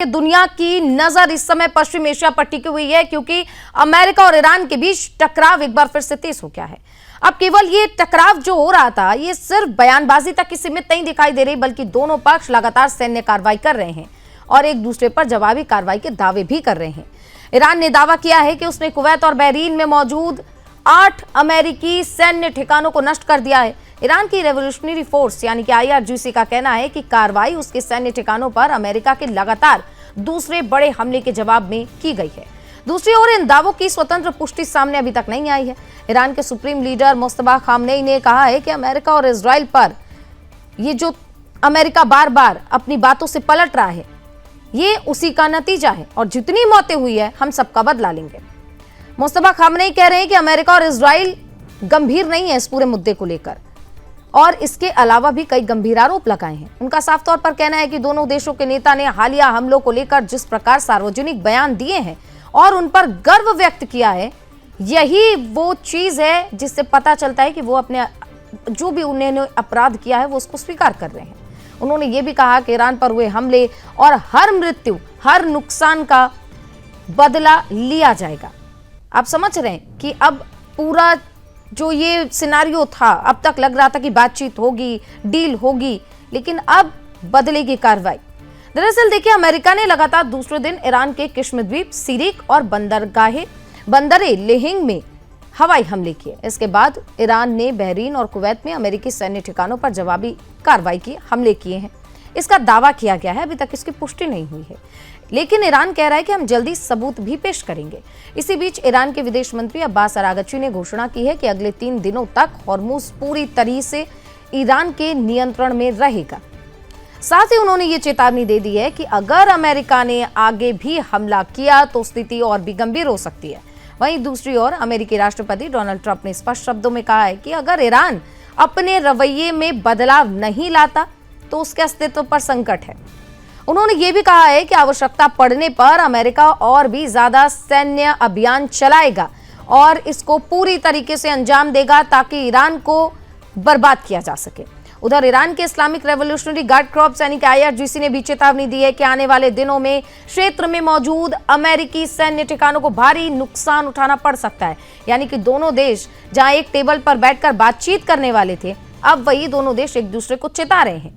दुनिया की नजर इस समय पश्चिम एशिया पर टिकी हुई है क्योंकि अमेरिका और ईरान के बीच टकराव एक बार फिर से तेज हो गया है। अब केवल ये टकराव जो हो रहा था ये सिर्फ बयानबाजी तक ही सीमित नहीं दिखाई दे रही, बल्कि दोनों पक्ष लगातार सैन्य कार्रवाई कर रहे हैं और एक दूसरे पर जवाबी कार्रवाई के दावे भी कर रहे हैं। ईरान ने दावा किया है कि उसने कुवैत और बहरीन में मौजूद 8 अमेरिकी सैन्य ठिकानों को नष्ट कर दिया है। ईरान की रेवोल्यूशनरी फोर्स यानी कि IRGC का कहना है कि कार्रवाई उसके सैन्य ठिकानों पर अमेरिका के लगातार दूसरे बड़े हमले के जवाब में की गई है। दूसरी ओर इन दावों की स्वतंत्र पुष्टि सामने अभी तक नहीं आई है। ईरान के सुप्रीम लीडर मुस्तफा खामनेई ने कहा है कि अमेरिका और इजराइल पर ये जो अमेरिका बार बार अपनी बातों से पलट रहा है ये उसी का नतीजा है और जितनी मौतें हुई है हम सबका बदला लेंगे। मुस्तफा खामनेई कह रहे हैं कि अमेरिका और इजराइल गंभीर नहीं है इस पूरे मुद्दे को लेकर और इसके अलावा भी कई गंभीर आरोप लगाए हैं। उनका साफ तौर पर कहना है कि दोनों देशों के नेता ने हालिया हमलों को लेकर जिस प्रकार सार्वजनिक बयान दिए हैं और उन पर गर्व व्यक्त किया है, यही वो चीज है जिससे पता चलता है कि वो अपने जो भी उन्होंने अपराध किया है वो उसको स्वीकार कर रहे हैं। उन्होंने ये भी कहा कि ईरान पर हुए हमले और हर मृत्यु, हर नुकसान का बदला लिया जाएगा। आप समझ रहे हैं कि अब पूरा जो ये सिनारियो था, अब तक लग रहा था कि बातचीत होगी, डील होगी, लेकिन अब बदलेगी कार्रवाई। दरअसल देखिए, अमेरिका ने लगातार दूसरे दिन ईरान के किश्म द्वीप, सिरिक और बंदरे लेहिंग में हवाई हमले किए। इसके बाद ईरान ने बहरीन और कुवैत में अमेरिकी सैन्य ठिकानों पर जवाबी कार्रवाई की हमले किए हैं। इसका दावा किया गया है, अभी तक इसकी पुष्टि नहीं हुई है, लेकिन ईरान कह रहा है कि हम जल्दी सबूत भी पेश करेंगे। इसी बीच ईरान के विदेश मंत्री अब्बास अरागची ने घोषणा की है कि अगले 3 दिनों तक हॉर्मुज पूरी तरह से ईरान के नियंत्रण में रहेगा। साथ ही उन्होंने ये चेतावनी दे दी है कि अगर अमेरिका ने आगे भी हमला किया तो स्थिति और भी गंभीर हो सकती है। वहीं दूसरी ओर अमेरिकी राष्ट्रपति डोनाल्ड ट्रंप ने स्पष्ट शब्दों में कहा है कि अगर ईरान अपने रवैये में बदलाव नहीं लाता तो उसके अस्तित्व पर संकट है। उन्होंने ये भी कहा है कि आवश्यकता पड़ने पर अमेरिका और भी ज्यादा सैन्य अभियान चलाएगा और इसको पूरी तरीके से अंजाम देगा ताकि ईरान को बर्बाद किया जा सके। उधर ईरान के इस्लामिक रेवोल्यूशनरी गार्ड कॉर्प्स यानी कि IRGC ने भी चेतावनी दी है कि आने वाले दिनों में क्षेत्र में मौजूद अमेरिकी सैन्य ठिकानों को भारी नुकसान उठाना पड़ सकता है। यानी कि दोनों देश जहां एक टेबल पर बैठकर बातचीत करने वाले थे, अब वही दोनों देश एक दूसरे को चेता रहे हैं।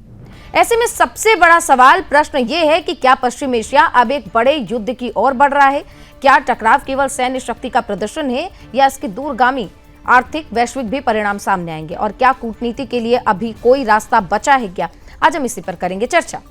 ऐसे में सबसे बड़ा सवाल, प्रश्न ये है कि क्या पश्चिम एशिया अब एक बड़े युद्ध की ओर बढ़ रहा है? क्या टकराव केवल सैन्य शक्ति का प्रदर्शन है या इसके दूरगामी आर्थिक वैश्विक भी परिणाम सामने आएंगे? और क्या कूटनीति के लिए अभी कोई रास्ता बचा है क्या? आज हम इसी पर करेंगे चर्चा।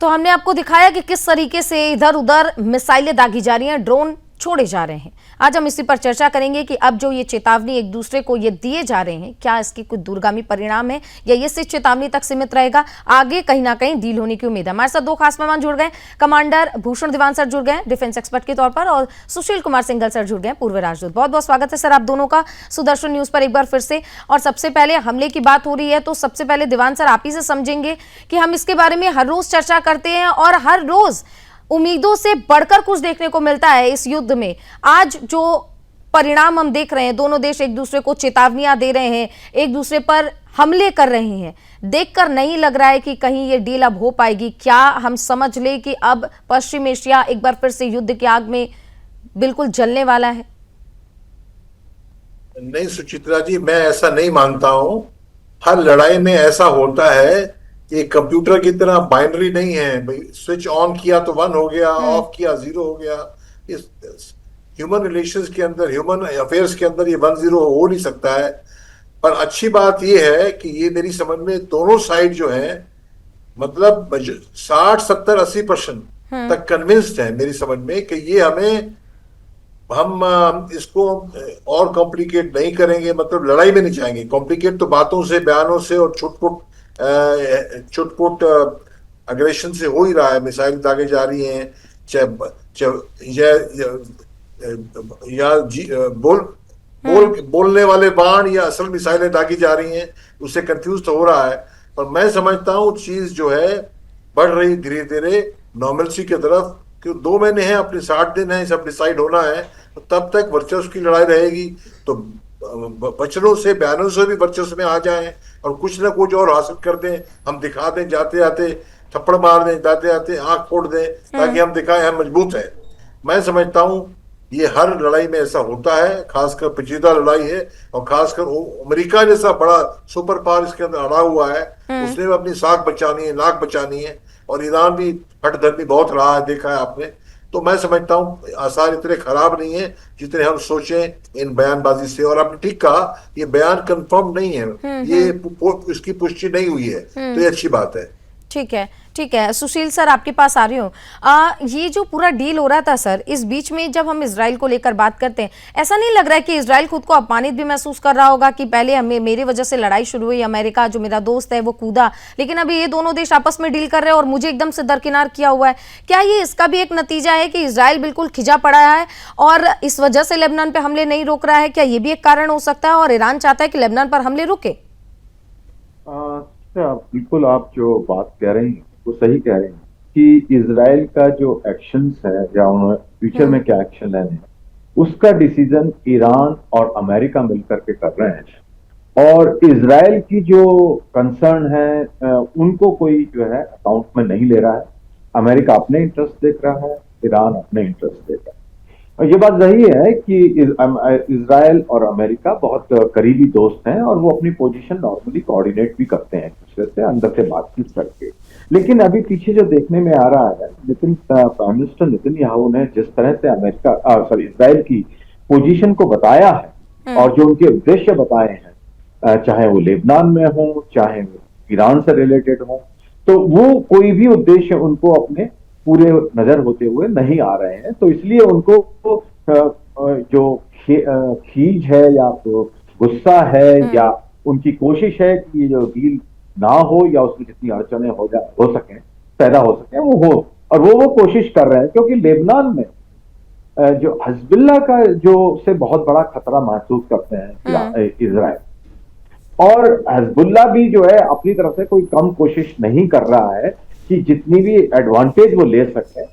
तो हमने आपको दिखाया कि किस तरीके से इधर उधर मिसाइलें दागी जा रही हैं, ड्रोन छोड़े जा रहे हैं। आज हम इसी पर चर्चा करेंगे कि अब जो ये चेतावनी एक दूसरे को ये दिए जा रहे हैं, क्या इसकी कोई दूरगामी परिणाम है या ये सिर्फ चेतावनी तक सीमित रहेगा? आगे कहीं ना कहीं डील होने की उम्मीद है। हमारे साथ 2 खास मेहमान जुड़ गए। कमांडर भूषण दीवान सर जुड़ गए डिफेंस एक्सपर्ट के तौर पर, और सुशील कुमार सिंघल सर जुड़ गए पूर्व राजदूत। बहुत बहुत स्वागत है सर आप दोनों का सुदर्शन न्यूज पर एक बार फिर से। और सबसे पहले हमले की बात हो रही है तो सबसे पहले दीवान सर आप ही से समझेंगे कि हम इसके बारे में हर रोज चर्चा करते हैं और हर रोज उम्मीदों से बढ़कर कुछ देखने को मिलता है इस युद्ध में। आज जो परिणाम हम देख रहे हैं, दोनों देश एक दूसरे को चेतावनियां दे रहे हैं, एक दूसरे पर हमले कर रहे हैं, देखकर नहीं लग रहा है कि कहीं ये डील अब हो पाएगी। क्या हम समझ ले कि अब पश्चिम एशिया एक बार फिर से युद्ध की आग में बिल्कुल जलने वाला है? नहीं सुचित्रा जी, मैं ऐसा नहीं मानता हूं। हर लड़ाई में ऐसा होता है कि कंप्यूटर की तरह बाइनरी नहीं है, भाई स्विच ऑन किया तो 1 हो गया, ऑफ किया 0 हो गया। इस ह्यूमन रिलेशंस के अंदर, ह्यूमन अफेयर्स के अंदर ये 1-0 हो नहीं सकता है। पर अच्छी बात ये है कि ये मेरी समझ में दोनों साइड जो है, मतलब 60-70-80% तक कन्विंस्ड है मेरी समझ में कि ये हम इसको और कॉम्प्लिकेट नहीं करेंगे, मतलब लड़ाई में नहीं जाएंगे। कॉम्प्लिकेट तो बातों से, बयानों से और छुटपुट अग्रेशन से हो ही रहा है। मिसाइल दागे जा रही हैं, चाहे बोलने वाले बाण या असल मिसाइलें दागी जा रही हैं, उससे कंफ्यूज तो हो रहा है। पर मैं समझता हूँ चीज जो है बढ़ रही धीरे धीरे नॉर्मलसी की तरफ, कि 2 महीने हैं, अपने 60 दिन है, सब डिसाइड होना है। तो तब तक वर्चस्व की लड़ाई रहेगी। तो वचनों से, बयानों से भी वर्चस्व में आ जाएं और कुछ ना कुछ और हासिल कर दें, हम दिखा दें, जाते जाते थप्पड़ मार दें, जाते जाते आंख फोड़ दें, ताकि हम दिखाएं हम मजबूत हैं। मैं समझता हूं ये हर लड़ाई में ऐसा होता है, खासकर पेचीदा लड़ाई है। और खासकर अमेरिका जैसा बड़ा सुपर पावर इसके अंदर अड़ा हुआ है, उसने भी अपनी साख बचानी है, नाक बचानी है। और ईरान भी हठधर्मी बहुत रहा है, देखा है आपने। तो मैं समझता हूँ आसार इतने खराब नहीं है जितने हम सोचें इन बयानबाजी से। और आपने ठीक कहा, ये बयान कंफर्म नहीं है, ये इसकी पुष्टि नहीं हुई है, तो ये अच्छी बात है। ठीक है, ठीक है। सुशील सर, आपके पास आ रही हूँ। ये जो पूरा डील हो रहा था सर, इस बीच में जब हम इजराइल को लेकर बात करते हैं, ऐसा नहीं लग रहा है कि इजराइल खुद को अपमानित भी महसूस कर रहा होगा कि पहले हमें, मेरी वजह से लड़ाई शुरू हुई, अमेरिका जो मेरा दोस्त है वो कूदा, लेकिन अभी ये दोनों देश आपस में डील कर रहे हैं और मुझे एकदम से दरकिनार किया हुआ है। क्या ये इसका भी एक नतीजा है कि इजराइल बिल्कुल खिंचा पड़ा है और इस वजह से लेबनान पर हमले नहीं रोक रहा है? क्या ये भी एक कारण हो सकता है और ईरान चाहता है कि लेबनान पर हमले रुके? बिल्कुल, आप जो बात कह रहे हैं वो सही कह रहे हैं कि इजराइल का जो एक्शंस है या उन्होंने फ्यूचर में क्या एक्शन लेने हैं, उसका डिसीजन ईरान और अमेरिका मिलकर के कर रहे हैं। और इजराइल की जो कंसर्न है उनको कोई जो है अकाउंट में नहीं ले रहा है। अमेरिका अपने इंटरेस्ट देख रहा है, ईरान अपने इंटरेस्ट देख रहा है। और ये बात सही है कि इजराइल और अमेरिका बहुत करीबी दोस्त हैं और वो अपनी पोजीशन नॉर्मली कोऑर्डिनेट भी करते हैं एक दूसरे से, अंदर से बातचीत करके। लेकिन अभी पीछे जो देखने में आ रहा है, प्राइम मिनिस्टर नेतन्याहू ने जिस तरह से इजराइल की पोजीशन को बताया है और जो उनके उद्देश्य बताए हैं, चाहे वो लेबनान में हो, चाहे वो ईरान से रिलेटेड हो, तो वो कोई भी उद्देश्य उनको अपने पूरे नजर होते हुए नहीं आ रहे हैं। तो इसलिए उनको जो खीज है या तो गुस्सा है या उनकी कोशिश है कि ये जो डील ना हो या उसमें जितनी अड़चने हो सके, पैदा हो सके, वो हो। और वो कोशिश कर रहे हैं क्योंकि लेबनान में जो हिजबुल्लाह का जो से बहुत बड़ा खतरा महसूस करते हैं इजराइल, और हिजबुल्लाह भी जो है अपनी तरफ से कोई कम कोशिश नहीं कर रहा है कि जितनी भी एडवांटेज वो ले सके।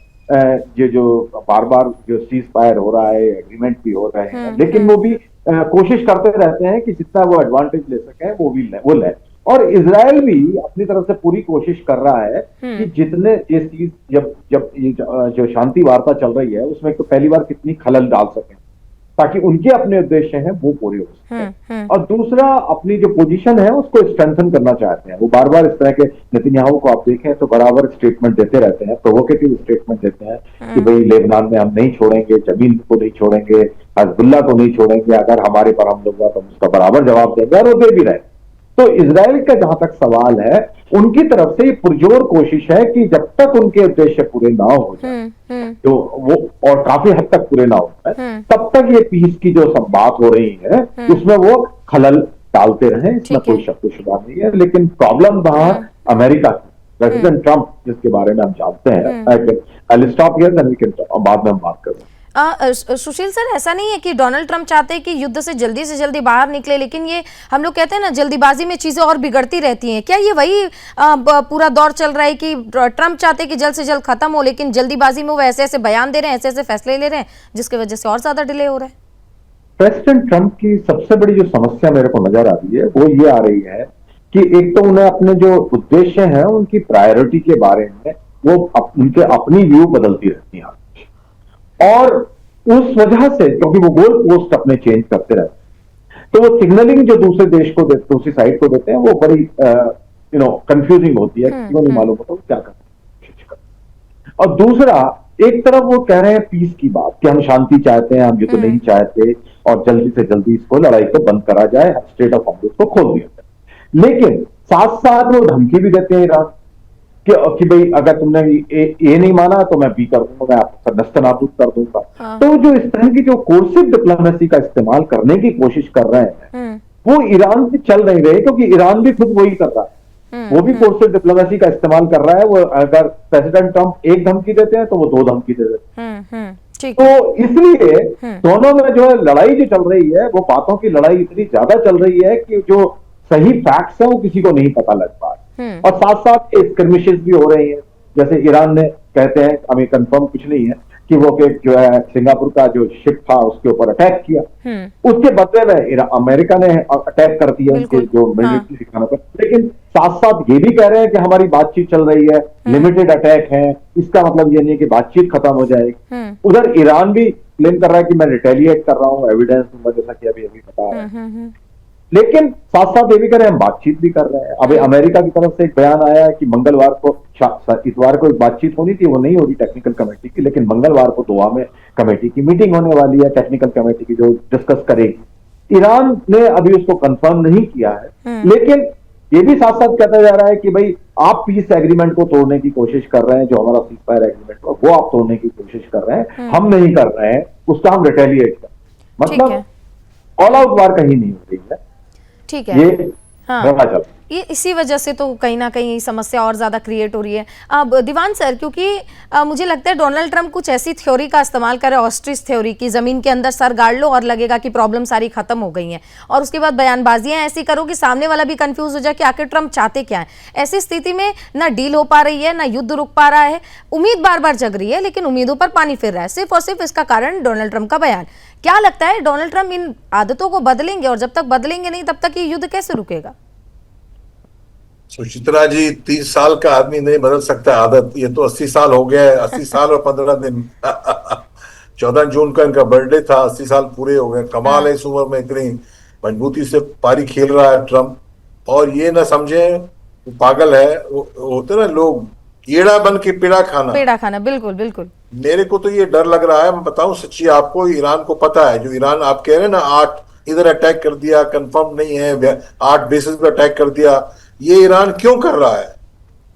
जो बार बार जो सीज फायर हो रहा है, एग्रीमेंट भी हो रहे हैं, लेकिन वो भी कोशिश करते रहते हैं कि जितना वो एडवांटेज ले सके वो ले। और इजराइल भी अपनी तरफ से पूरी कोशिश कर रहा है कि जितने ये चीज जब ये जो शांति वार्ता चल रही है उसमें तो पहली बार कितनी खलल डाल सके, ताकि उनके अपने उद्देश्य हैं वो पूरे हो सके। और दूसरा, अपनी जो पोजीशन है उसको स्ट्रेंथन करना चाहते हैं। वो बार बार इस तरह के नेतन्याहू को आप देखें तो बराबर स्टेटमेंट देते रहते हैं, प्रोवोकेटिव स्टेटमेंट देते हैं कि भाई लेबनान में हम नहीं छोड़ेंगे, जमीन को नहीं छोड़ेंगे, हिजबुल्लाह को नहीं छोड़ेंगे, अगर हमारे पर हमला हुआ तो हम उसका बराबर जवाब देंगे, और वो दे भी रहे। तो इजराइल का जहां तक सवाल है, उनकी तरफ से पुरजोर कोशिश है कि जब तक उनके उद्देश्य पूरे ना हो जाए, तो वो और काफी हद तक पूरे ना हो जाए, तब तक ये पीस की जो सब बात हो रही है उसमें वो खलल डालते रहे, इसमें कोई शक शुबा नहीं है। लेकिन प्रॉब्लम वहां अमेरिका की, प्रेसिडेंट ट्रंप जिसके बारे में हम जानते हैं, बाद में हम बात करें। सुशील सर, ऐसा नहीं है कि डोनाल्ड ट्रंप चाहते हैं कि युद्ध से जल्दी बाहर निकले, लेकिन ये हम लोग कहते हैं ना, जल्दीबाजी में चीजें और बिगड़ती रहती हैं। क्या ये वही पूरा दौर चल रहा है कि ट्रंप चाहते हैं कि जल्द से जल्द खत्म हो, लेकिन जल्दीबाजी में वो ऐसे ऐसे बयान दे रहे हैं, ऐसे ऐसे फैसले ले रहे हैं, जिसकी वजह से और ज्यादा डिले हो रहा है? प्रेसिडेंट ट्रंप की सबसे बड़ी जो समस्या मेरे को नजर आ रही है वो ये आ रही है कि एक तो उन्हें अपने जो उद्देश्य है उनकी प्रायोरिटी के बारे में वो उनके अपनी व्यू बदलती रहती है, और उस वजह से, क्योंकि वो गोल पोस्ट अपने चेंज करते रहते हैं, तो वो सिग्नलिंग जो दूसरे देश को दूसरी साइड को देते हैं वो बड़ी कंफ्यूजिंग होती है, क्यों नहीं मालूम होता वो क्या करते हैं। और दूसरा, एक तरफ वो कह रहे हैं पीस की बात कि हम शांति चाहते हैं, हम ये तो नहीं चाहते, और जल्दी से जल्दी इसको, लड़ाई को बंद करा जाए, स्टेट ऑफ कॉन्फ्लिक्ट को खोल दिया जाए। लेकिन साथ साथ वो धमकी भी देते हैं ईरान कि भाई अगर तुमने ये नहीं माना तो मैं बी कर दूंगा, मैं आपको नस्तनाबूद कर दूंगा। तो जो इस तरह की जो कोर्सिव डिप्लोमेसी का इस्तेमाल करने की कोशिश कर रहे हैं वो ईरान से चल नहीं रहे, क्योंकि ईरान भी खुद वही कर रहा है, वो भी कोर्सिव डिप्लोमेसी का इस्तेमाल कर रहा है। वो अगर प्रेसिडेंट ट्रंप एक धमकी देते हैं तो वो 2 धमकी दे देते हैं। ठीक तो इसलिए दोनों में जो है लड़ाई जो चल रही है, वो बातों की लड़ाई इतनी ज्यादा चल रही है कि जो सही फैक्ट्स है वो किसी को नहीं पता लग पा रहा। और साथ साथ स्कर्मिशेस भी हो रही हैं, जैसे ईरान ने कहते हैं, हमें कंफर्म कुछ नहीं है कि वो के जो है सिंगापुर का जो शिप था उसके ऊपर अटैक किया, उसके बदले में अमेरिका ने अटैक कर दिया उनके जो मिलिट्री ठिकानों पर। लेकिन साथ साथ ये भी कह रहे हैं कि हमारी बातचीत चल रही है, लिमिटेड अटैक है, इसका मतलब ये नहीं कि बातचीत खत्म हो जाएगी। उधर ईरान भी क्लेम कर रहा है कि मैं रिटेलिएट कर रहा हूँ, एविडेंस दूंगा, जैसा कि अभी बता रहा है। लेकिन साथ साथ ये भी कर रहे हैं, हम बातचीत भी कर रहे हैं। अभी अमेरिका की तरफ से एक बयान आया है कि मंगलवार को, इतवार को एक बातचीत होनी थी, वो नहीं हो रही टेक्निकल कमेटी की, लेकिन मंगलवार को दोहा में कमेटी की मीटिंग होने वाली है, टेक्निकल कमेटी की, जो डिस्कस करेगी। ईरान ने अभी उसको कंफर्म नहीं किया है, लेकिन ये भी साथ साथ कहता जा रहा है कि भाई आप पीस एग्रीमेंट को तोड़ने की कोशिश कर रहे हैं, जो हमारा सीज फायर एग्रीमेंट था वो आप तोड़ने की कोशिश कर रहे हैं, हम नहीं कर रहे हैं, उसका हम रिटेलिएट कर, मतलब ऑल आउट वार कहीं नहीं हो रही है। ठीक है, ये हाँ, ये इसी वजह से तो कहीं ना कहीं समस्या और ज्यादा क्रिएट हो रही है। अब दीवान सर, क्योंकि मुझे लगता है डोनाल्ड ट्रंप कुछ ऐसी थ्योरी का इस्तेमाल करे, ऑस्ट्रिच थ्योरी की, जमीन के अंदर सर गाड़ लो और लगेगा कि प्रॉब्लम सारी खत्म हो गई हैं, और उसके बाद बयानबाजियां ऐसी करो कि सामने वाला भी कंफ्यूज हो जाए कि आखिर ट्रंप चाहते क्या है। ऐसी स्थिति में ना डील हो पा रही है, ना युद्ध रुक पा रहा है, उम्मीद बार बार जग रही है, लेकिन उम्मीदों पर पानी फिर रहा है, सिर्फ और सिर्फ इसका कारण डोनाल्ड ट्रंप का बयान। क्या लगता है डोनाल्ड ट्रंप इन आदतों को बदलेंगे, और जब तक बदलेंगे नहीं तब तक ये युद्ध कैसे रुकेगा? सुचित्रा जी, 30 साल का आदमी नहीं बदल सकता आदत, ये तो 80 साल हो गया है, 80 साल और 15 दिन 14 जून का इनका बर्थडे था, 80 साल पूरे हो गए। कमाल है, इस उम्र में इतनी मजबूती से पारी खेल रहा है ट्रम्प। और ये ना समझे वो पागल है, होते ना लोग कीड़ा बन के पेड़ा खाना। बिल्कुल बिल्कुल। मेरे को तो ये डर लग रहा है, मैं बताऊं सच्ची आपको, ईरान को पता है, जो ईरान आप कह रहे हैं ना 8 इधर अटैक कर दिया, कंफर्म नहीं है, 8 बेसिस पे अटैक कर दिया, ये ईरान क्यों कर रहा है,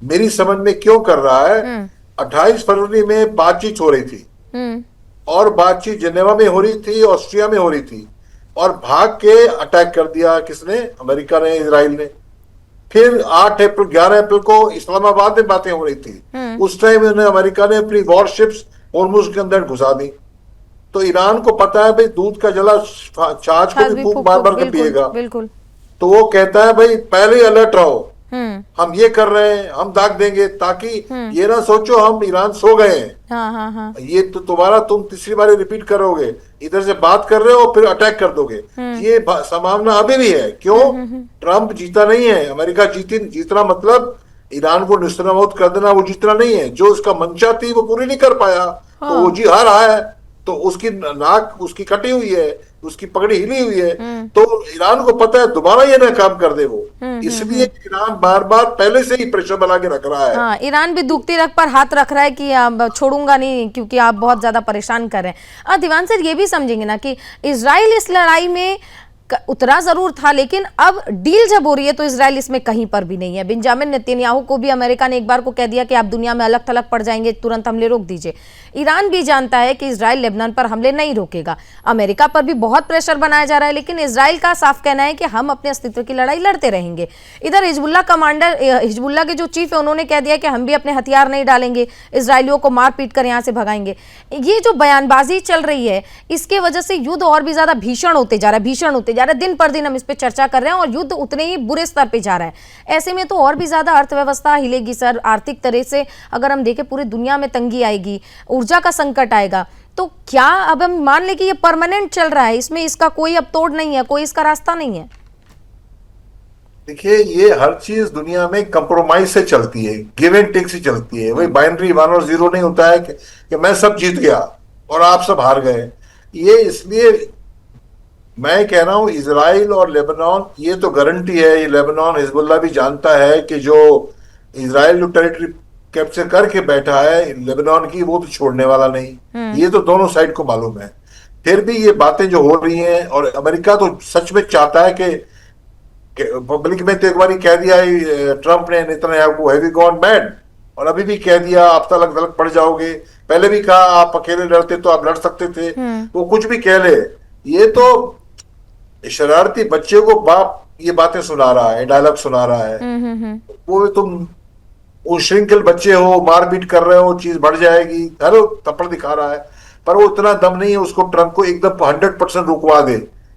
मेरी समझ में क्यों कर रहा है। 28 फरवरी में बातचीत हो रही थी, और बातचीत जिनेवा में हो रही थी, ऑस्ट्रिया में हो रही थी, और भाग के अटैक कर दिया किसने, अमेरिका ने, इजराइल ने। फिर 8 अप्रैल 11 अप्रैल को इस्लामाबाद में बातें हो रही थी, उस टाइम अमेरिका ने अपनी वॉरशिप्स होर्मुज के अंदर घुसा दी। तो ईरान को पता है भाई दूध का जला छाछ को भी फूंक मार मार के पिएगा, बिल्कुल। तो वो कहता है भाई पहले अलर्ट रहो, हम ये कर रहे हैं, हम दाग देंगे, ताकि ये ना सोचो हम ईरान सो गए हैं। हाँ। ये तो तुम्हारा, तुम तीसरी बार रिपीट करोगे, इधर से बात कर रहे हो फिर अटैक कर दोगे, ये संभावना अभी भी है। क्यों? ट्रंप जीता नहीं है, अमेरिका जीतना मतलब ईरान को निस्त्रनाबूद कर देना, वो जीतना नहीं है। जो उसका मंशा थी वो पूरी नहीं कर पाया, तो वो जी हार रहा है, तो उसकी नाक उसकी कटी हुई है, उसकी पगड़ी हिली हुई है, तो ईरान को पता है दोबारा ये ना काम कर दे वो, इसलिए ईरान बार बार पहले से ही प्रेशर बना के रख रहा है। हाँ, ईरान भी दुखती रख पर हाथ रख रहा है कि आप छोड़ूंगा नहीं, क्योंकि आप बहुत ज्यादा परेशान कर रहे हैं। दीवान सर, ये भी समझेंगे ना कि इजराइल इस लड़ाई में उतरा जरूर था, लेकिन अब डील जब हो रही है तो इजराइल इसमें कहीं पर भी नहीं है। बेंजामिन नेतन्याहू को भी अमेरिका ने एक बार को कह दिया कि आप दुनिया में अलग थलग पड़ जाएंगे, तुरंत हमले रोक दीजिए। ईरान भी जानता है कि इजराइल लेबनान पर हमले नहीं रोकेगा। अमेरिका पर भी बहुत प्रेशर बनाया जा रहा है, लेकिन इजराइल का साफ कहना है कि हम अपने अस्तित्व की लड़ाई लड़ते रहेंगे। इधर हिजबुल्ला के जो चीफ है उन्होंने कह दिया कि हम भी अपने हथियार नहीं डालेंगे, इजराइलियों को मार पीट कर यहाँ से भगाएंगे। ये जो बयानबाजी चल रही है, इसके वजह से युद्ध और भी ज्यादा भीषण होते जा रहा है, दिन पर दिन हम इस पे चर्चा कर रहे हैं, और युद्ध उतने ही बुरे स्तर पे जा रहा है। ऐसे में तो और भी ज्यादा अर्थव्यवस्था हिलेगी सर, आर्थिक तरह से अगर हम देखें पूरी दुनिया में तंगी आएगी, ऊर्जा का संकट आएगा। तो क्या अब हम मान लें कि ये परमानेंट चल रहा है, इसमें इसका कोई अब तोड़ नहीं है, कोई इसका रास्ता नहीं है? देखिए, ये हर चीज दुनिया में कंप्रोमाइज से चलती है, गिव एंड टेक से चलती है। वही बाइनरी 1 और 0 नहीं होता है कि मैं सब जीत गया और आप सब हार गए। ये इसलिए मैं कह रहा हूं, इजराइल और लेबनान, ये तो गारंटी है, ये लेबनान हिजबुल्ला भी जानता है कि जो इजराइल जो टेरिटरी कैप्चर करके बैठा है लेबनान की, वो तो छोड़ने वाला नहीं। ये तो दोनों साइड को मालूम है। फिर भी ये बातें जो हो रही हैं, और अमेरिका तो सच में चाहता है कि पब्लिक में तो एक बार कह दिया ट्रंप ने नेतन्याहू को, हैव यू गॉन मैड, और अभी भी कह दिया आप तलक तलक पड़ जाओगे। पहले भी कहा आप अकेले लड़ते तो आप लड़ सकते थे, वो कुछ भी कह ले। ये तो शरारती बच्चे को बाप ये बातें सुना रहा है, डायलॉग सुना रहा है। वो तुम उश्रृंखल बच्चे हो, मारपीट कर रहे हो, चीज बढ़ जाएगी, हेलो थप्पड़ दिखा रहा है। पर वो इतना दम नहीं है उसको ट्रंप को एकदम 100% रुकवा दे।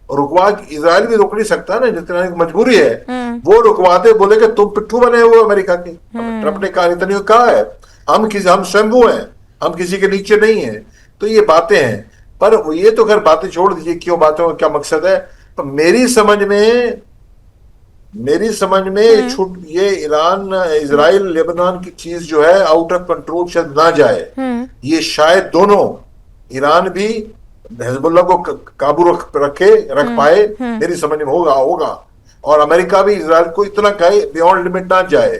और रुकवा, इजराइल भी रुक नहीं सकता ना, जितना मजबूरी है वो रुकवा दे, बोले कि तुम पिट्ठू बने हो अमेरिका के। ट्रंप ने कहा, इतनी कहा है, हम स्वयंभू हैं, हम किसी के नीचे नहीं है। तो ये बातें हैं, पर ये तो खैर बातें छोड़ दीजिए, क्यों बातों का क्या मकसद है। तो मेरी समझ में छूट ये ईरान इजराइल लेबनान की चीज जो है आउट ऑफ कंट्रोल शायद ना जाए। ये शायद दोनों, ईरान भी हिजबुल्लाह को काबू रख पाए, मेरी समझ में होगा, और अमेरिका भी इजराइल को इतना कहे बियॉन्ड लिमिट ना जाए।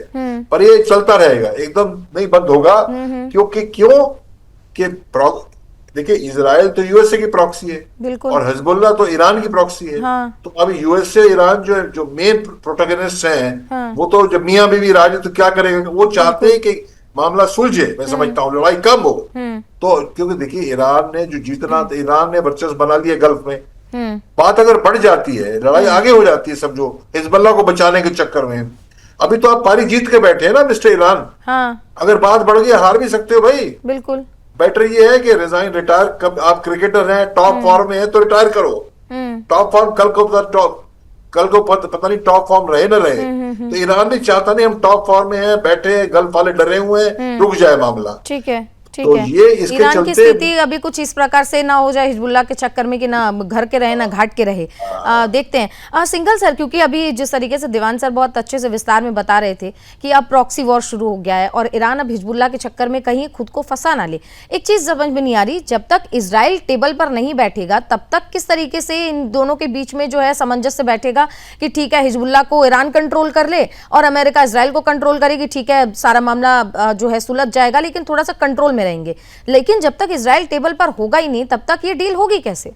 पर ये चलता रहेगा, एकदम नहीं बंद होगा। क्यों देखिए, इजराइल तो यूएसए की प्रॉक्सी है और हिजबुल्लाह तो ईरान की प्रॉक्सी है। हाँ। तो अब यूएसए ईरान जो मेन प्रोटोगनिस्ट हैं, हाँ। वो तो जब मियां बीवी राजी तो क्या करेगा, वो चाहते हैं कि मामला सुलझे। मैं समझता हूँ लड़ाई कम हो। तो क्योंकि देखिए, ईरान ने जो जीतना, ईरान ने वर्चस्व बना लिया गल्फ में, बात अगर बढ़ जाती है, लड़ाई आगे हो जाती है, समझो हिजबुल्लाह को बचाने के चक्कर में। अभी तो आप पारी जीत के बैठे हैं ना मिस्टर ईरान। हाँ। अगर बात बढ़ गई हार भी सकते हो भाई। बिल्कुल। बेटर ये है कि रिटायर, कब आप क्रिकेटर हैं, टॉप फॉर्म में है तो रिटायर करो। टॉप फॉर्म कल को पता नहीं टॉप फॉर्म रहे ना रहे। तो ईरान भी चाहता नहीं हम टॉप फॉर्म में हैं, बैठे गल्फ वाले डरे हुए हैं, रुक जाए मामला। ठीक है, तो ये इसके ईरान की स्थिति अभी कुछ इस प्रकार से ना हो जाए हिजबुल्लाह के चक्कर में कि ना घर के रहे ना घाट के रहे। देखते हैं सिंघल सर, क्योंकि अभी जिस तरीके से दीवान सर बहुत अच्छे से विस्तार में बता रहे थे कि अब प्रॉक्सी वॉर शुरू हो गया है और ईरान अब हिजबुल्लाह के चक्कर में कहीं खुद को फंसा ना ले। एक चीज समझ में नहीं आ रही, जब तक इजराइल टेबल पर नहीं बैठेगा तब तक किस तरीके से इन दोनों के बीच में जो है सामंजस्य बैठेगा कि ठीक है हिजबुल्लाह को ईरान कंट्रोल कर ले और अमेरिका इजराइल को कंट्रोल करेगी, ठीक है सारा मामला जो है सुलझ जाएगा, लेकिन थोड़ा सा कंट्रोल में रहेंगे। लेकिन जब तक इजराइल टेबल पर होगा ही नहीं तब तक ये डील होगी कैसे?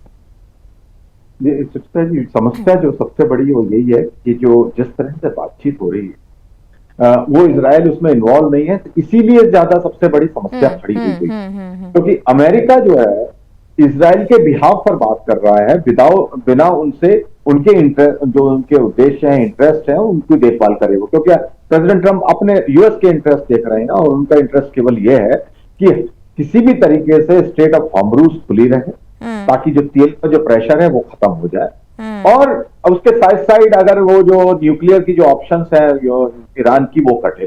समस्या जो सबसे बड़ी वो यही है कि जो जिस तरह से बातचीत हो रही है वो इजराइल उसमें इन्वॉल्व नहीं है, इसीलिए ज्यादा सबसे बड़ी समस्या खड़ी की गई। क्योंकि अमेरिका जो है इजराइल के बिहाफ पर बात कर रहा है, बिना उनसे उनके जो उनके उद्देश्य हैं, इंटरेस्ट है, उनकी देखभाल करे वो। क्योंकि प्रेसिडेंट ट्रंप अपने यूएस के इंटरेस्ट देख रहे हैं और उनका इंटरेस्ट केवल ये है कि किसी भी तरीके से स्टेट ऑफ हॉर्मुज़ खुली रहे ताकि जो तेल का जो प्रेशर है वो खत्म हो जाए। और उसके साइड अगर वो जो न्यूक्लियर की जो ऑप्शंस है जो ईरान की वो कटे,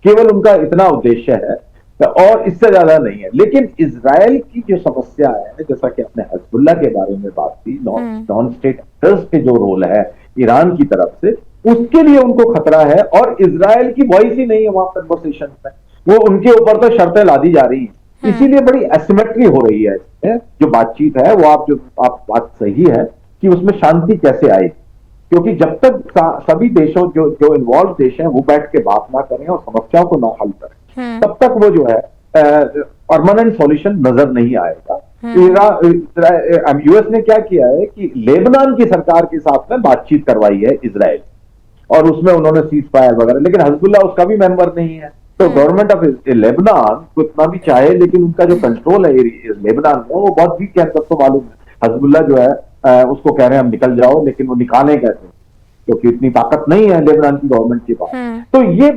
केवल उनका इतना उद्देश्य है और इससे ज्यादा नहीं है। लेकिन इजराइल की जो समस्या है, जैसा कि आपने हिजबुल्लाह के बारे में बात की, नॉन स्टेट एक्टर्स के जो रोल है ईरान की तरफ से, उसके लिए उनको खतरा है और इजराइल की वॉइस ही नहीं है वहां कन्वर्सेशन में। वो उनके ऊपर तो शर्तें लादी जा रही है, इसीलिए बड़ी एसिमेट्री हो रही है जो बातचीत है वो। आप बात सही है कि उसमें शांति कैसे आए, क्योंकि जब तक सभी देशों जो इन्वॉल्व देश हैं वो बैठ के बात ना करें और समस्याओं को ना हल करें, तब तक वो जो है परमानेंट सॉल्यूशन नजर नहीं आएगा। यूएस ने क्या किया है कि लेबनान की सरकार के साथ में बातचीत करवाई है इजराइल, और उसमें उन्होंने सीज फायर वगैरह, लेकिन हिजबुल्लाह उसका भी मेंबर नहीं है। तो गवर्नमेंट ऑफ लेबनान को इतना भी चाहे, लेकिन उनका जो कंट्रोल है लेबनान में वो बहुत वीक है, सबको मालूम है। हिजबुल्लाह जो है उसको कह रहे हैं हम निकल जाओ, लेकिन वो निकालें कैसे, क्योंकि इतनी ताकत नहीं है लेबनान की गवर्नमेंट के पास। तो ये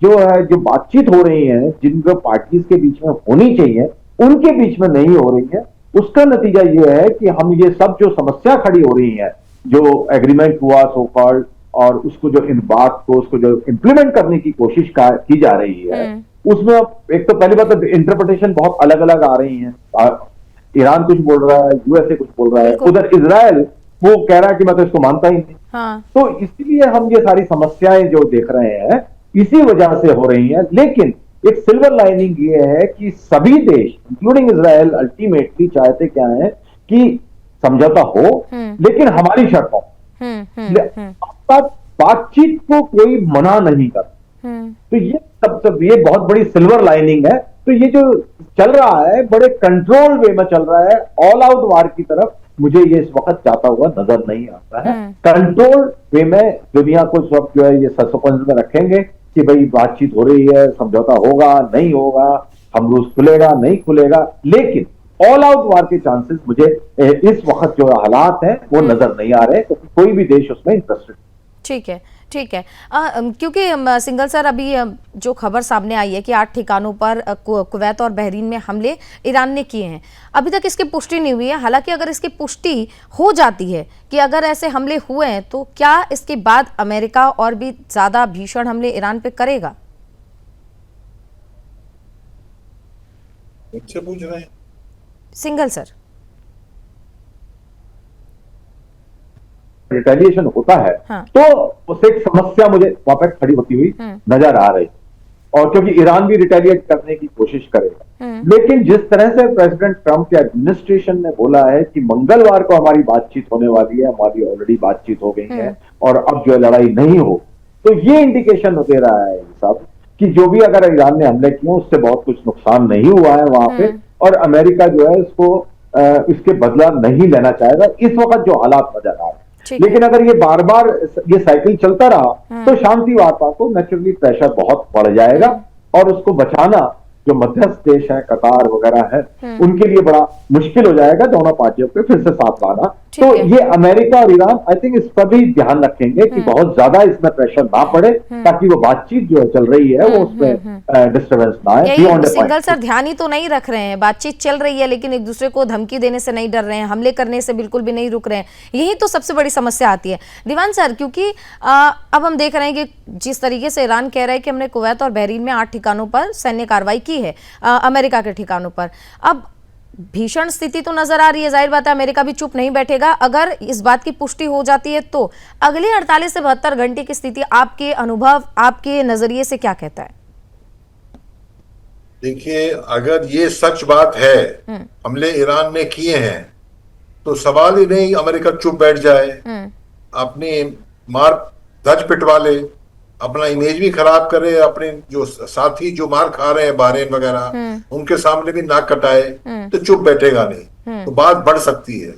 जो है जो बातचीत हो रही है जिन पार्टीज के बीच में होनी चाहिए उनके बीच में नहीं हो रही है, उसका नतीजा ये है कि हम ये सब जो समस्या खड़ी हो रही है, जो एग्रीमेंट हुआ सो कॉल्ड, और उसको जो इन बात को उसको जो इम्प्लीमेंट करने की कोशिश की जा रही है, उसमें एक तो पहली बात तो इंटरप्रिटेशन बहुत अलग अलग आ रही है। ईरान कुछ बोल रहा है, यूएसए कुछ बोल रहा है, उधर इजराइल वो कह रहा है कि मैं तो इसको मानता ही नहीं। तो इसलिए हम ये सारी समस्याएं जो देख रहे हैं इसी वजह से हो रही हैं। लेकिन एक सिल्वर लाइनिंग ये है कि सभी देश इंक्लूडिंग इजराइल अल्टीमेटली चाहते क्या है कि समझौता हो, लेकिन हमारी शर्तों बातचीत को कोई मना नहीं कर। तो ये बहुत बड़ी सिल्वर लाइनिंग है। तो ये जो चल रहा है बड़े कंट्रोल वे में चल रहा है, ऑल आउट वार की तरफ मुझे ये इस वक्त जाता हुआ नजर नहीं आता है। कंट्रोल वे में दुनिया को सब जो है ये सस्पेंस में रखेंगे कि भाई बातचीत हो रही है, समझौता होगा नहीं होगा, हॉर्मुज़ खुलेगा नहीं खुलेगा, लेकिन ऑल आउट वार के चांसेस मुझे इस वक्त जो हालात हैं वो नजर नहीं आ रहे, क्योंकि कोई भी देश उसमें इंटरेस्टेड। ठीक है, ठीक है। क्योंकि सिंगल सर अभी जो खबर सामने आई है कि 8 ठिकानों पर कुवैत और बहरीन में हमले ईरान ने किए हैं, अभी तक इसकी पुष्टि नहीं हुई है। हालांकि अगर इसकी पुष्टि हो जाती है कि अगर ऐसे हमले हुए हैं तो क्या इसके बाद अमेरिका और भी ज्यादा भीषण हमले ईरान पे करेगा? मुझसे पूछ रहे हैं? Single sir. रिटेलिएशन होता है हाँ। तो उससे एक समस्या मुझे वहां पर खड़ी होती हुई नजर आ रही, और क्योंकि ईरान भी रिटेलिएट करने की कोशिश करेगा। लेकिन जिस तरह से प्रेसिडेंट ट्रंप के एडमिनिस्ट्रेशन ने बोला है कि मंगलवार को हमारी बातचीत होने वाली है, हमारी ऑलरेडी बातचीत हो गई है और अब जो लड़ाई नहीं हो, तो ये इंडिकेशन दे रहा है सब कि जो भी अगर ईरान ने हमले किए उससे बहुत कुछ नुकसान नहीं हुआ है वहां पे, और अमेरिका जो है इसको इसके बदला नहीं लेना चाहेगा इस वक्त जो हालात नजर आ रहे हैं। लेकिन अगर ये बार बार ये साइकिल चलता रहा तो शांति वार्ता को नेचुरली प्रेशर बहुत बढ़ जाएगा और उसको बचाना जो मध्यस्थ देश है, कतार वगैरह है, उनके लिए बड़ा मुश्किल हो जाएगा दोनों पार्टियों पे फिर से साथ लाना। तो ये अमेरिका और ईरान आई थिंक इस पर भी ध्यान रखेंगे कि बहुत ज्यादा इसमें प्रेशर ना पड़े ताकि वो बातचीत जो चल रही है वो उसमें डिस्टर्बेंस ना आए। सिंगल सर ध्यान ही तो नहीं रख रहे हैं, बातचीत चल रही है लेकिन एक दूसरे को धमकी देने से नहीं डर रहे हैं, हमले करने से बिल्कुल भी नहीं रुक रहे हैं। यही तो सबसे बड़ी समस्या आती है दीवान सर, क्योंकि अब हम देख रहे हैं कि जिस तरीके से ईरान कह रहा है कि हमने कुवैत और बहरीन में 8 ठिकानों पर सैन्य कार्रवाई की है, अमेरिका के ठिकानों पर। अब भीषण स्थिति तो नजर आ रही है, जाहिर बात है अमेरिका भी चुप नहीं बैठेगा। अगर इस बात की पुष्टि हो जाती है तो अगले 48 से 72 घंटे की स्थिति आपके अनुभव, आपके नजरिए से क्या कहता है? देखिए, अगर ये सच बात है हमले ईरान ने किए हैं तो सवाल ही नहीं अमेरिका चुप बैठ जाए, अपनी मार धज पिटवा ले, अपना इमेज भी खराब करे, अपने जो साथी जो मार खा रहे हैं बहरीन वगैरह उनके सामने भी नाक कटाए, तो चुप बैठेगा नहीं, तो बात बढ़ सकती है।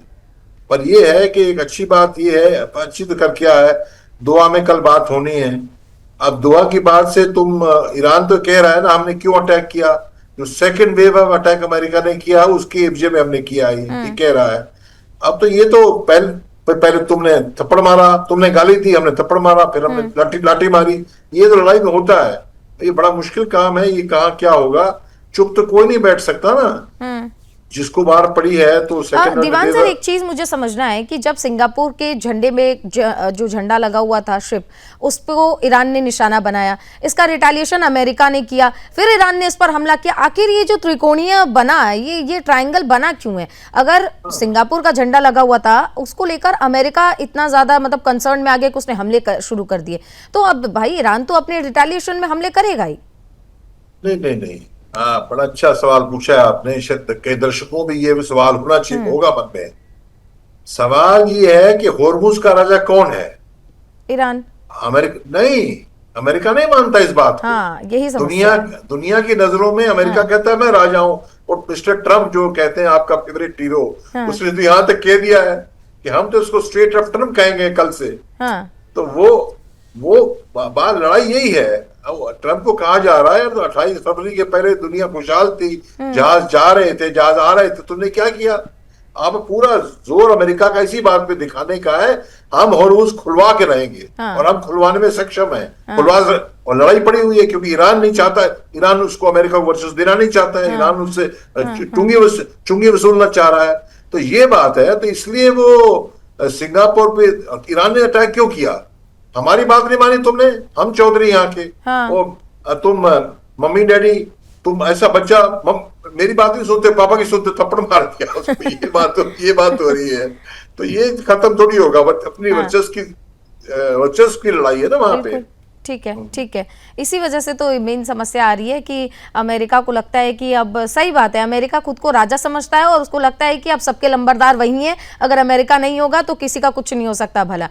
पर यह है कि एक अच्छी बात यह है, अच्छी तो कर क्या है, दुआ में कल बात होनी है। अब दुआ की बात से तुम ईरान तो कह रहा है ना हमने क्यों अटैक किया, जो second wave of attack America ने किया उसके एवज में हमने किया, ये कह रहा है। अब तो ये तो पहले तुमने थप्पड़ मारा, तुमने गाली दी, हमने थप्पड़ मारा, फिर हमने लाठी मारी, ये तो लड़ाई में होता है। ये बड़ा मुश्किल काम है, ये कहाँ क्या होगा, चुप तो कोई नहीं बैठ सकता ना, जिसको बाहर पड़ी है तो सेकंड। दीवान सर एक चीज मुझे समझना है कि जब सिंगापुर के झंडे में जो झंडा लगा हुआ था शिप, उस पर ईरान ने निशाना बनाया, इसका रिटेलिएशन अमेरिका ने किया, फिर ईरान ने इस पर हमला किया। आखिर ये जो त्रिकोणीय बना है, ये ट्रायंगल बना क्यों है? अगर सिंगापुर का झंडा लगा हुआ था उसको लेकर अमेरिका इतना ज्यादा मतलब कंसर्न में आ गया कि उसने हमले शुरू कर दिए, तो अब भाई ईरान तो अपने रिटेलिएशन में हमले करेगा ही। नहीं, हाँ, बड़ा अच्छा सवाल पूछा है आपने। शायद कई दर्शकों भी ये सवाल होना चाहिए, होगा मन में। सवाल ये है कि होर्मुज का राजा कौन है? ईरान। अमेरिका नहीं, अमेरिका नहीं मानता इस बात को। हाँ, यही समस्या दुनिया की नजरों में अमेरिका कहता है मैं राजा हूं, और मिस्टर ट्रम्प जो कहते हैं आपका फेवरेट हीरो, उसने तो यहां तक कह दिया है कि हम तो उसको स्ट्रेट ऑफ ट्रम्प कहेंगे कल से। तो वो बात लड़ाई यही है। ट्रम्प को कहा जा रहा है तो 28 फरवरी के पहले दुनिया खुशहाल थी, जहाज जा रहे थे, जहाज आ रहे थे, तुमने क्या किया? अब पूरा जोर अमेरिका का इसी बात पे दिखाने का है हम होर्मुज खुलवा के रहेंगे, और हम खुलवाने में सक्षम है। और लड़ाई पड़ी हुई है क्योंकि ईरान नहीं चाहता, ईरान उसको अमेरिका को वर्चस्व देना नहीं चाहता है, ईरान उससे चुंगी वसूलना चाह रहा है। तो ये बात है, तो इसलिए वो सिंगापुर पे ईरान ने अटैक क्यों किया? हमारी बात नहीं मानी तुमने, हम चौधरी यहाँ के, तुम मम्मी डैडी, तुम ऐसा बच्चा मेरी बात नहीं सुनते, पापा की सुनते, थप्पड़ मार दिया उसको। ये बात हो रही है, तो ये खत्म थोड़ी होगा, अपनी वर्चस्व की लड़ाई है ना वहां पे। ठीक है। इसी वजह से तो मेन समस्या आ रही है कि अमेरिका को लगता है कि अब सही बात है, अमेरिका खुद को राजा समझता है और उसको लगता है कि अब सबके लंबरदार वही हैं, अगर अमेरिका नहीं होगा तो किसी का कुछ नहीं हो सकता भला।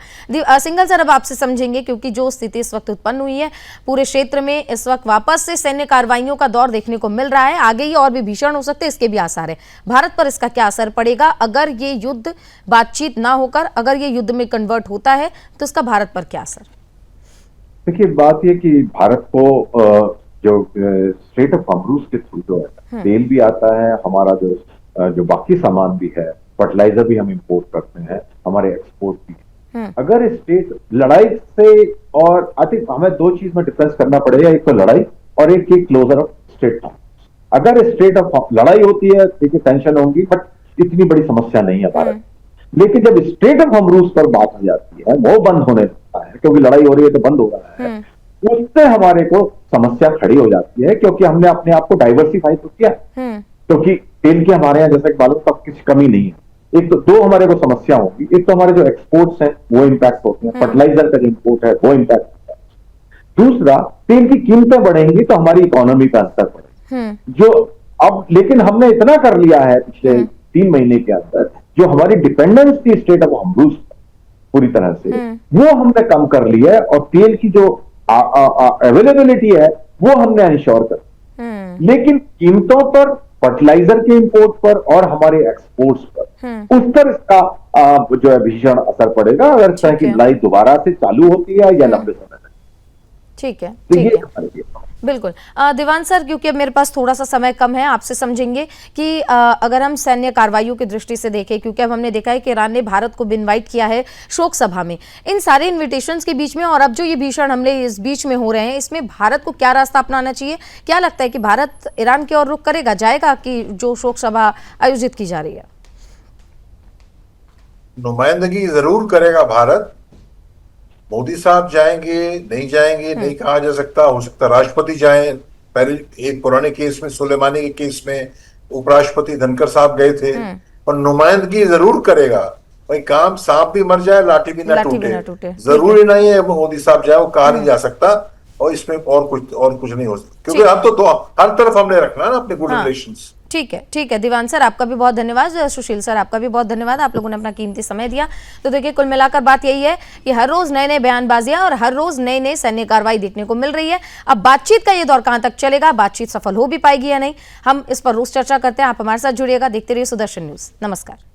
सिंगल सर अब आपसे समझेंगे, क्योंकि जो स्थिति इस वक्त उत्पन्न हुई है पूरे क्षेत्र में, इस वक्त वापस से सैन्य कार्रवाइयों का दौर देखने को मिल रहा है, आगे ही और भी भीषण हो सकते हैं, इसके भी आसार है। भारत पर इसका क्या असर पड़ेगा अगर ये युद्ध बातचीत ना होकर अगर ये युद्ध में कन्वर्ट होता है, तो इसका भारत पर क्या असर? देखिए, बात ये कि भारत को जो स्ट्रेट ऑफ हॉर्मुज के थ्रू जो है तेल भी आता है, हमारा जो बाकी सामान भी है, फर्टिलाइजर भी हम इंपोर्ट करते हैं, हमारे एक्सपोर्ट भी अगर स्टेट लड़ाई से, और आई थिंक हमें दो चीज में डिफरेंस करना पड़ेगा, एक तो लड़ाई और एक क्लोजर ऑफ स्टेट टर्म्स। अगर स्टेट ऑफ लड़ाई होती है, देखिए टेंशन होगी, बट इतनी बड़ी समस्या नहीं है भारत। लेकिन जब स्टेट ऑफ होमरूज पर बात हो जाती है, वो बंद होने लगता है, क्योंकि लड़ाई हो रही है तो बंद हो रहा है, उससे हमारे को समस्या खड़ी हो जाती है, क्योंकि हमने अपने आप को डाइवर्सिफाई तो किया, क्योंकि तेल की हमारे यहाँ जैसे मालूम तब किसी कमी नहीं है। एक तो दो हमारे को समस्या होगी, एक तो हमारे जो एक्सपोर्ट्स हैं वो इम्पैक्ट होते हैं, फर्टिलाइजर का जो इम्पोर्ट है वो इम्पैक्ट होता है। दूसरा, तेल की कीमतें बढ़ेंगी तो हमारी इकोनॉमी पर असर पड़ेगा, जो अब लेकिन हमने इतना कर लिया है पिछले 3 महीने के अंदर, जो हमारी डिपेंडेंस थी स्टेट ऑफ होमरूज पूरी तरह से, वो हमने कम कर लिया है, और तेल की जो अवेलेबिलिटी है वो हमने इंश्योर कर। लेकिन कीमतों पर, फर्टिलाइजर के इंपोर्ट पर और हमारे एक्सपोर्ट्स पर, उस पर इसका जो है भीषण असर पड़ेगा अगर इस तरह की लड़ाई दोबारा से चालू होती है या लंबे समय तक। ठीक है, तो ठीक ये है, हमारे लिए बिल्कुल। दीवान सर, क्योंकि अब मेरे पास थोड़ा सा समय कम है, आपसे समझेंगे कि अगर हम सैन्य कार्रवाइयों की दृष्टि से देखें, क्योंकि अब हमने देखा है कि ईरान ने भारत को इनवाइट किया है शोक सभा में, इन सारे इन्विटेशंस के बीच में और अब जो ये भीषण हमले इस बीच में हो रहे हैं, इसमें भारत को क्या रास्ता अपनाना चाहिए? क्या लगता है कि भारत ईरान की ओर रुख करेगा, जाएगा, कि जो शोक सभा आयोजित की जा रही है? नुमाइंदगी जरूर करेगा भारत। मोदी साहब जाएंगे, नहीं जाएंगे नहीं कहा जा सकता, हो सकता राष्ट्रपति जाएं। पहले एक पुराने केस में, सुलेमानी के केस में उपराष्ट्रपति धनखड़ साहब गए थे, और नुमाइंदगी जरूर करेगा। भाई काम सांप भी मर जाए लाठी भी ना टूटे, जरूरी नहीं है मोदी साहब जाए, वो कहा नहीं जा सकता, और इसमें और कुछ नहीं हो सकता, क्योंकि हम तो हर तरफ हमने रखना है ना अपने गुड रिलेशंस। ठीक है दीवान सर, आपका भी बहुत धन्यवाद। सुशील सर, आपका भी बहुत धन्यवाद, आप लोगों ने अपना कीमती समय दिया। तो देखिए, कुल मिलाकर बात यही है कि हर रोज नए नए बयानबाजियां और हर रोज नए नए सैन्य कार्रवाई देखने को मिल रही है। अब बातचीत का ये दौर कहां तक चलेगा, बातचीत सफल हो भी पाएगी या नहीं, हम इस पर रोज चर्चा करते हैं। आप हमारे साथ जुड़िएगा, देखते रहिए सुदर्शन न्यूज। नमस्कार।